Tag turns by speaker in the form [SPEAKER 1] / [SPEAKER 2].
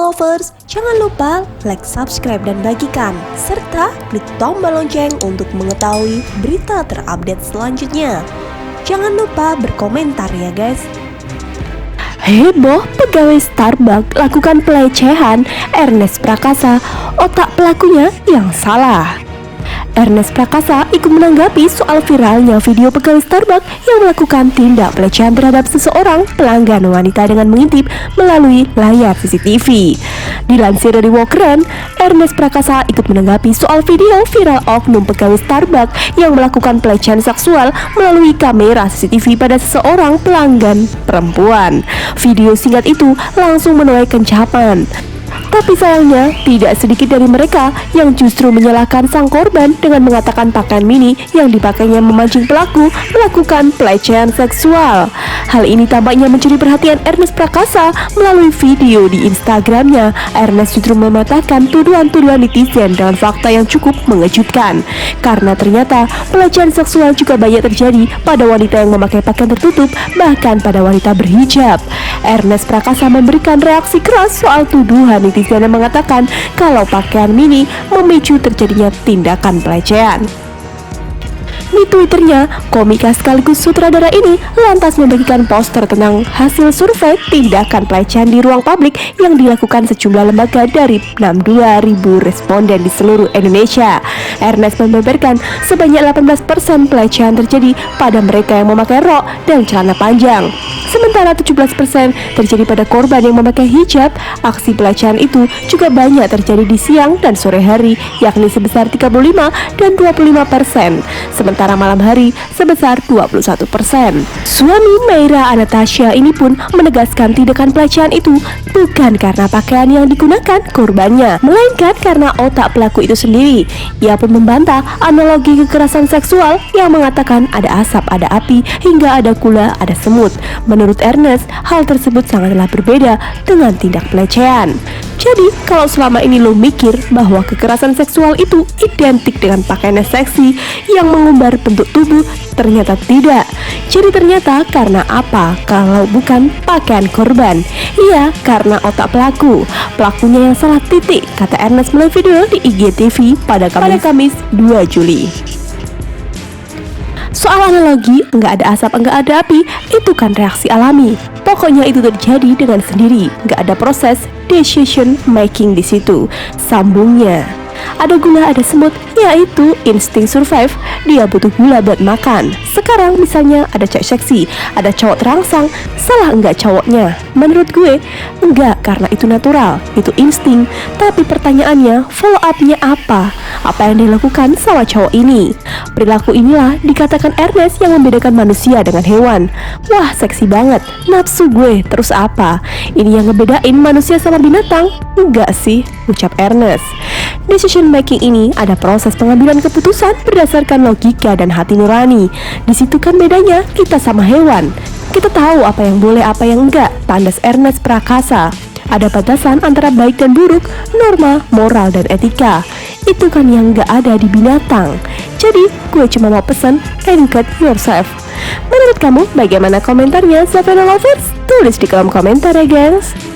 [SPEAKER 1] Lovers, jangan lupa like, subscribe, dan bagikan, serta klik tombol lonceng untuk mengetahui berita terupdate selanjutnya. Jangan lupa berkomentar ya guys.
[SPEAKER 2] Heboh, pegawai Starbucks lakukan pelecehan, Ernest Prakasa, otak pelakunya yang salah. Ernest Prakasa ikut menanggapi soal viralnya video pegawai Starbucks yang melakukan tindak pelecehan terhadap seseorang pelanggan wanita dengan mengintip melalui layar CCTV. Dilansir dari Walkeren, Ernest Prakasa ikut menanggapi soal video viral oknum pegawai Starbucks yang melakukan pelecehan seksual melalui kamera CCTV pada seseorang pelanggan perempuan. Video singkat itu langsung menuai kencapan. Tapi sayangnya, tidak sedikit dari mereka yang justru menyalahkan sang korban dengan mengatakan pakaian mini yang dipakainya memancing pelaku melakukan pelecehan seksual. Hal ini tampaknya mencuri perhatian Ernest Prakasa melalui video di Instagramnya. Ernest justru mematahkan tuduhan-tuduhan netizen dengan fakta yang cukup mengejutkan. Karena ternyata pelecehan seksual juga banyak terjadi pada wanita yang memakai pakaian tertutup, bahkan pada wanita berhijab. Ernest Prakasa memberikan reaksi keras soal tuduhan netizen yang mengatakan kalau pakaian mini memicu terjadinya tindakan pelecehan. Di Twitternya, komika sekaligus sutradara ini lantas membagikan poster tentang hasil survei tindakan pelecehan di ruang publik yang dilakukan sejumlah lembaga dari 62.000 responden di seluruh Indonesia. Ernest membeberkan sebanyak 18% pelecehan terjadi pada mereka yang memakai rok dan celana panjang, sementara 17% terjadi pada korban yang memakai hijab. Aksi pelecehan itu juga banyak terjadi di siang dan sore hari, yakni sebesar 35 dan 25%, sementara malam hari sebesar 21%. Suami Meira Anastasia ini pun menegaskan tindakan pelecehan itu bukan karena pakaian yang digunakan korbannya, melainkan karena otak pelaku itu sendiri. Ia pun membantah analogi kekerasan seksual yang mengatakan ada asap, ada api, hingga ada kula, ada semut. Menurut Ernest, hal tersebut sangatlah berbeda dengan tindak pelecehan. Jadi, kalau selama ini lo mikir bahwa kekerasan seksual itu identik dengan pakaian seksi yang mengumbar bentuk tubuh, ternyata tidak. Jadi ternyata karena apa kalau bukan pakaian korban? Iya, karena otak pelaku. Pelakunya yang salah titik, kata Ernest melalui video di IGTV pada Kamis 2 Juli. Soal analogi, enggak ada asap, enggak ada api, itu kan reaksi alami. Pokoknya itu terjadi dengan sendiri, enggak ada proses decision making di situ. Sambungnya, ada gula, ada semut, yaitu insting survive. Dia butuh gula buat makan. Sekarang misalnya ada cewek seksi, ada cowok terangsang, salah enggak cowoknya? Menurut gue, enggak, karena itu natural, itu insting. Tapi pertanyaannya, follow up-nya apa? Apa yang dilakukan sama cowok ini? Perilaku inilah dikatakan Ernest yang membedakan manusia dengan hewan. Wah, seksi banget, nafsu gue, terus apa? Ini yang ngebedain manusia sama binatang? Enggak sih, ucap Ernest. Decision making ini ada proses pengambilan keputusan berdasarkan logika dan hati nurani. Di situ kan bedanya kita sama hewan. Kita tahu apa yang boleh, apa yang enggak, tandas Ernest Prakasa. Ada batasan antara baik dan buruk, norma, moral, dan etika. Itu kan yang enggak ada di binatang. Jadi, gue cuma mau pesan, educate yourself. Menurut kamu, bagaimana komentarnya, Savannah Lovers? Tulis di kolom komentar ya guys.